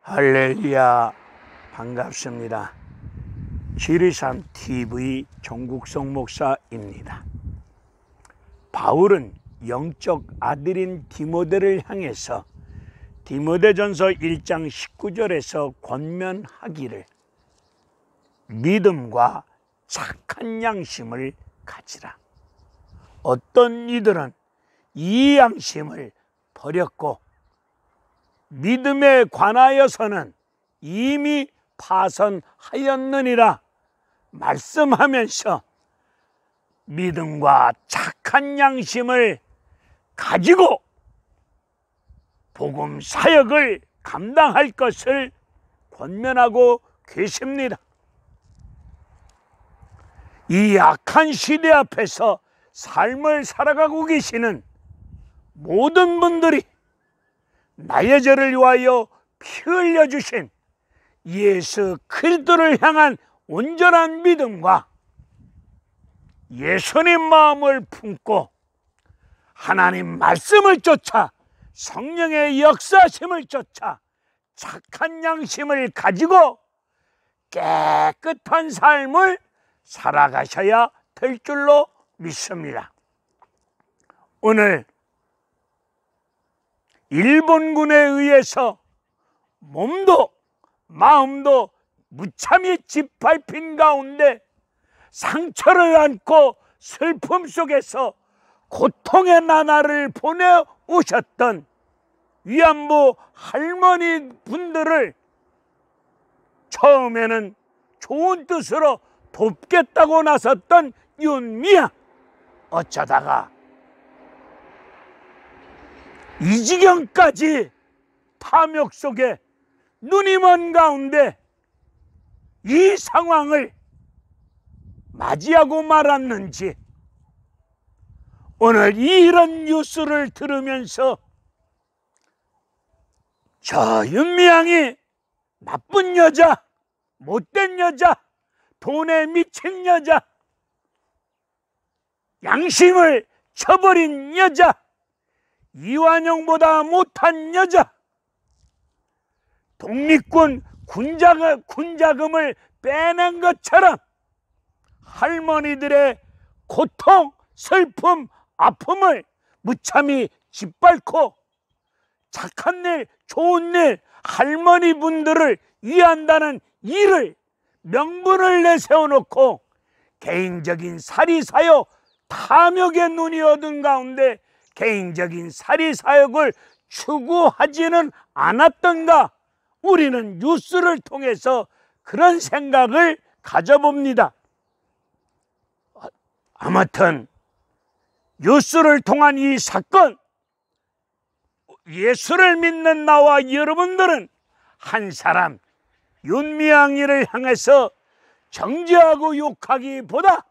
할렐루야, 반갑습니다. 지리산 TV 정국성 목사입니다. 바울은 영적 아들인 디모데를 향해서 디모데전서 1장 19절에서 권면하기를 믿음과 착한 양심을 가지라. 어떤 이들은 이 양심을 버렸고 믿음에 관하여서는 이미 파선하였느니라 말씀하면서 믿음과 착한 양심을 가지고 복음 사역을 감당할 것을 권면하고 계십니다. 이 악한 시대 앞에서 삶을 살아가고 계시는 모든 분들이 나의 죄를 위하여 피 흘려주신 예수 그리스도를 향한 온전한 믿음과 예수님 마음을 품고 하나님 말씀을 쫓아 성령의 역사심을 쫓아 착한 양심을 가지고 깨끗한 삶을 살아가셔야 될 줄로 믿습니다. 오늘 일본군에 의해서 몸도 마음도 무참히 짓밟힌 가운데 상처를 안고 슬픔 속에서 고통의 나날을 보내오셨던 위안부 할머니 분들을 처음에는 좋은 뜻으로 돕겠다고 나섰던 윤미향, 어쩌다가 이 지경까지 탐욕 속에 눈이 먼 가운데 이 상황을 맞이하고 말았는지 오늘 이런 뉴스를 들으면서 저 윤미향이 나쁜 여자, 못된 여자, 돈에 미친 여자, 양심을 쳐버린 여자, 이완용보다 못한 여자, 독립군 군자금을 빼낸 것처럼 할머니들의 고통, 슬픔, 아픔을 무참히 짓밟고 착한 일, 좋은 일, 할머니 분들을 위한다는 일을 명분을 내세워놓고 개인적인 사리사욕, 탐욕의 눈이 어두운 가운데 개인적인 사리사욕을 추구하지는 않았던가? 우리는 뉴스를 통해서 그런 생각을 가져봅니다. 아무튼 뉴스를 통한 이 사건, 예수를 믿는 나와 여러분들은 한 사람 윤미향이를 향해서 정죄하고 욕하기보다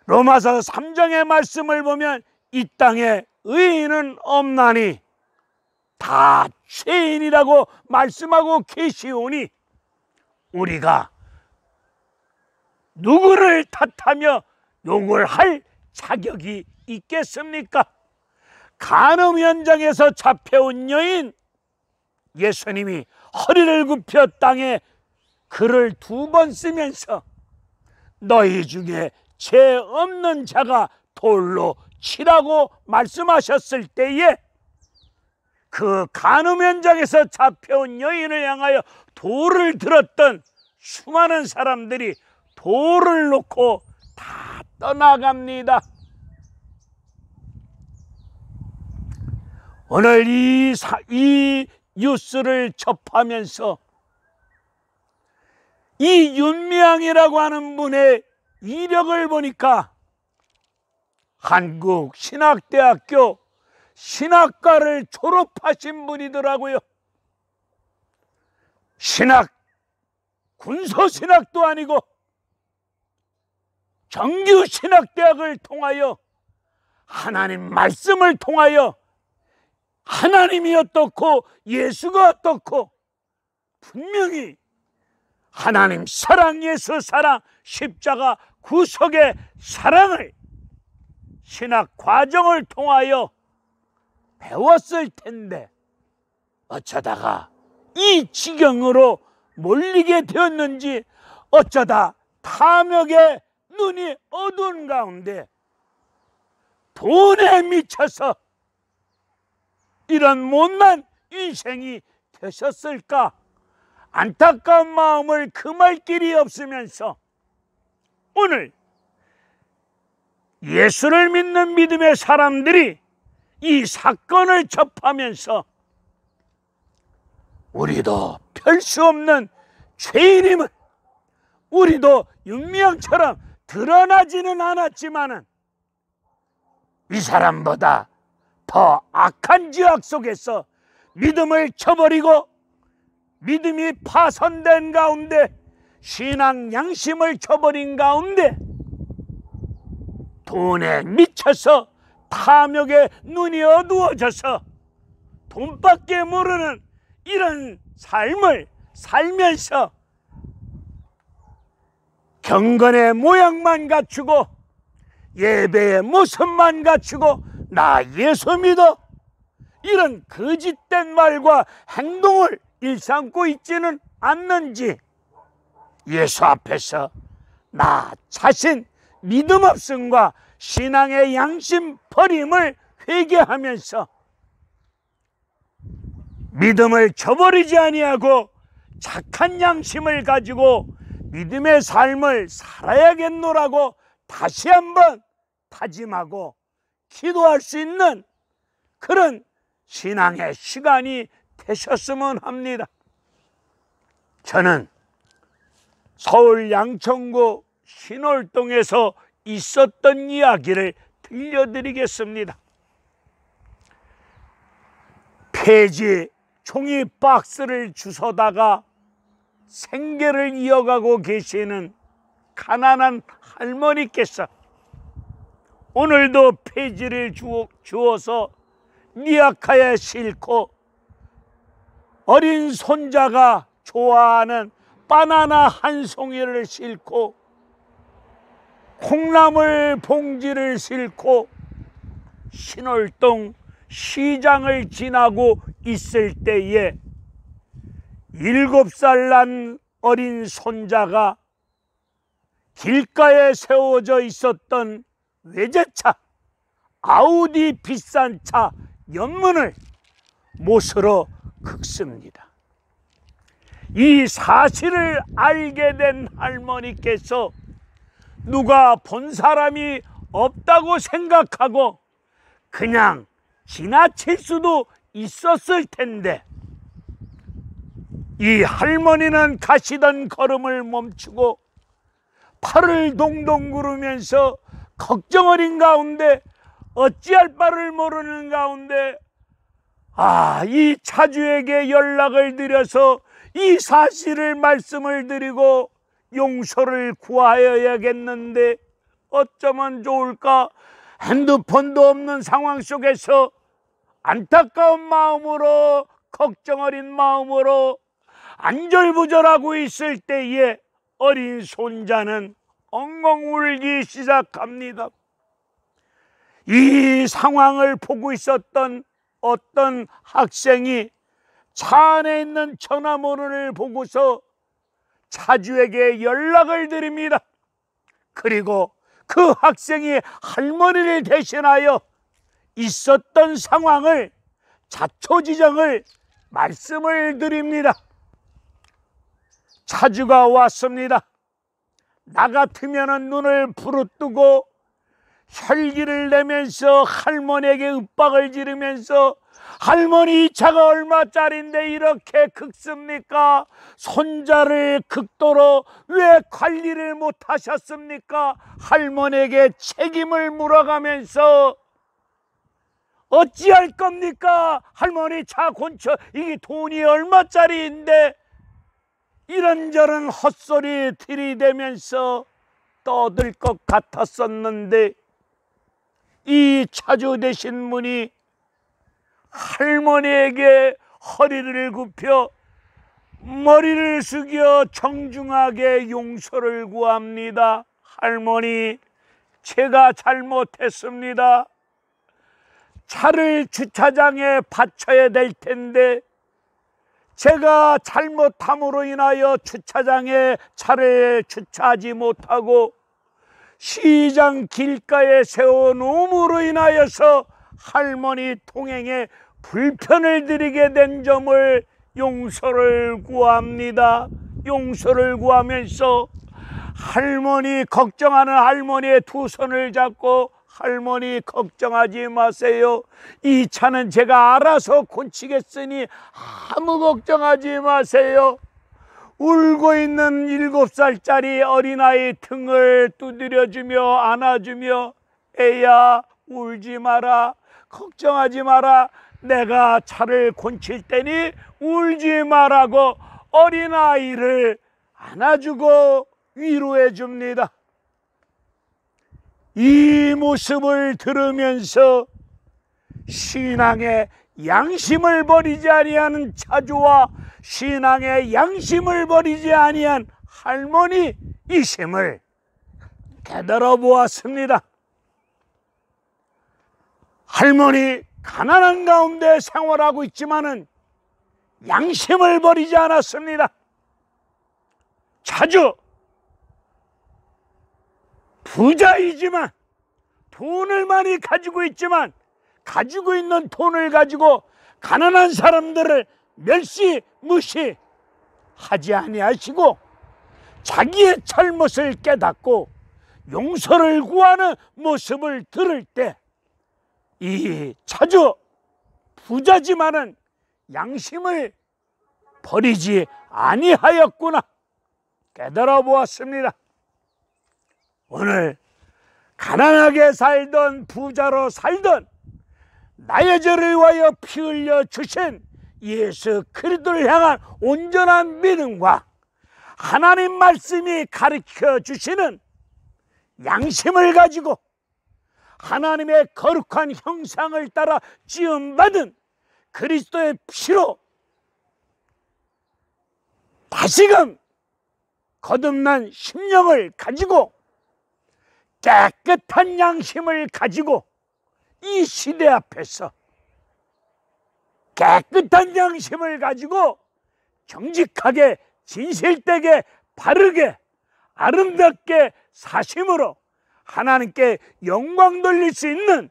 로마서 3장의 말씀을 보면 이 땅에 의인은 없나니 다 죄인이라고 말씀하고 계시오니 우리가 누구를 탓하며 욕을 할 자격이 있겠습니까? 간음 현장에서 잡혀온 여인, 예수님이 허리를 굽혀 땅에 글을 2번 쓰면서 너희 중에 죄 없는 자가 돌로 치라고 말씀하셨을 때에 그 간음 현장에서 잡혀온 여인을 향하여 돌을 들었던 수많은 사람들이 돌을 놓고 다 떠나갑니다. 오늘 이 뉴스를 접하면서 이 윤미향이라고 하는 분의 이력을 보니까 한국신학대학교 신학과를 졸업하신 분이더라고요. 군소신학도 아니고 정규신학대학을 통하여 하나님 말씀을 통하여 하나님이 어떻고 예수가 어떻고 분명히 하나님 사랑, 예수 사랑, 십자가 구속의 사랑을 신학 과정을 통하여 배웠을 텐데 어쩌다가 이 지경으로 몰리게 되었는지 어쩌다 탐욕의 눈이 어두운 가운데 돈에 미쳐서 이런 못난 인생이 되셨을까? 안타까운 마음을 금할 길이 없으면서 오늘 예수를 믿는 믿음의 사람들이 이 사건을 접하면서 우리도 별 수 없는 죄인임을, 우리도 윤미향처럼 드러나지는 않았지만은 이 사람보다 더 악한 죄악 속에서 믿음을 저버리고 믿음이 파손된 가운데 신앙 양심을 저버린 가운데 돈에 미쳐서 탐욕의 눈이 어두워져서 돈밖에 모르는 이런 삶을 살면서 경건의 모양만 갖추고 예배의 모습만 갖추고 나 예수 믿어 이런 거짓된 말과 행동을 일삼고 있지는 않는지 예수 앞에서 나 자신 믿음 없음과 신앙의 양심 버림을 회개하면서 믿음을 저버리지 아니하고 착한 양심을 가지고 믿음의 삶을 살아야겠노라고 다시 한번 다짐하고 기도할 수 있는 그런 신앙의 시간이 되셨으면 합니다. 저는 서울 양천구 신월동에서 있었던 이야기를 들려드리겠습니다. 폐지 종이 박스를 주워다가 생계를 이어가고 계시는 가난한 할머니께서 오늘도 폐지를 주워서 니아카에 싣고 어린 손자가 좋아하는 바나나 한 송이를 싣고 콩나물 봉지를 싣고 신월동 시장을 지나고 있을 때에 7살 난 어린 손자가 길가에 세워져 있었던 외제차 아우디 비싼 차 연문을 못으로 긁습니다. 이 사실을 알게 된 할머니께서 누가 본 사람이 없다고 생각하고 그냥 지나칠 수도 있었을 텐데 이 할머니는 가시던 걸음을 멈추고 팔을 동동 구르면서 걱정 어린 가운데 어찌할 바를 모르는 가운데 이 차주에게 연락을 드려서 이 사실을 말씀을 드리고 용서를 구하여야겠는데 어쩌면 좋을까? 핸드폰도 없는 상황 속에서 안타까운 마음으로 걱정 어린 마음으로 안절부절하고 있을 때에 어린 손자는 엉엉 울기 시작합니다. 이 상황을 보고 있었던 어떤 학생이 차 안에 있는 전화번호를 보고서 차주에게 연락을 드립니다. 그리고 그 학생이 할머니를 대신하여 있었던 상황을 자초지정을 말씀을 드립니다. 차주가 왔습니다. 나 같으면 눈을 부릅뜨고 혈기를 내면서 할머니에게 윽박을 지르면서 할머니 이 차가 얼마짜린데 이렇게 긁습니까? 손자를 긁도록 왜 관리를 못하셨습니까? 할머니에게 책임을 물어가면서 어찌할 겁니까? 할머니 차 곤쳐 이게 돈이 얼마짜리인데 이런저런 헛소리 들이대면서 떠들 것 같았었는데 이 차주 되신 분이 할머니에게 허리를 굽혀 머리를 숙여 정중하게 용서를 구합니다. 할머니, 제가 잘못했습니다. 차를 주차장에 받쳐야 될 텐데 제가 잘못함으로 인하여 주차장에 차를 주차하지 못하고 시장 길가에 세워놓음으로 인하여서 할머니 통행에 불편을 드리게 된 점을 용서를 구합니다. 용서를 구하면서 할머니, 걱정하는 할머니의 두 손을 잡고, 할머니 걱정하지 마세요. 이 차는 제가 알아서 고치겠으니 아무 걱정하지 마세요. 울고 있는 7살짜리 어린아이 등을 두드려주며 안아주며, 애야 울지 마라, 걱정하지 마라, 내가 차를 고칠 테니 울지 마라고 어린아이를 안아주고 위로해 줍니다. 이 모습을 들으면서 신앙의 양심을 버리지 아니하는 차주와 신앙의 양심을 버리지 아니한 할머니이심을 깨달아 보았습니다. 할머니 가난한 가운데 생활하고 있지만은 양심을 버리지 않았습니다. 차주 부자이지만, 돈을 많이 가지고 있지만 가지고 있는 돈을 가지고 가난한 사람들을 멸시 무시하지 아니하시고 자기의 잘못을 깨닫고 용서를 구하는 모습을 들을 때, 이 차주 부자지만은 양심을 버리지 아니하였구나 깨달아 보았습니다. 오늘 가난하게 살던 부자로 살던 나의 죄를 위하여 피 흘려 주신 예수 그리스도를 향한 온전한 믿음과 하나님 말씀이 가르쳐 주시는 양심을 가지고 하나님의 거룩한 형상을 따라 지음받은 그리스도의 피로 다시금 거듭난 심령을 가지고 깨끗한 양심을 가지고 이 시대 앞에서 깨끗한 양심을 가지고 정직하게 진실되게 바르게 아름답게 사심으로 하나님께 영광 돌릴 수 있는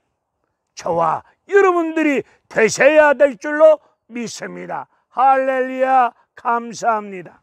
저와 여러분들이 되셔야 될 줄로 믿습니다. 할렐루야, 감사합니다.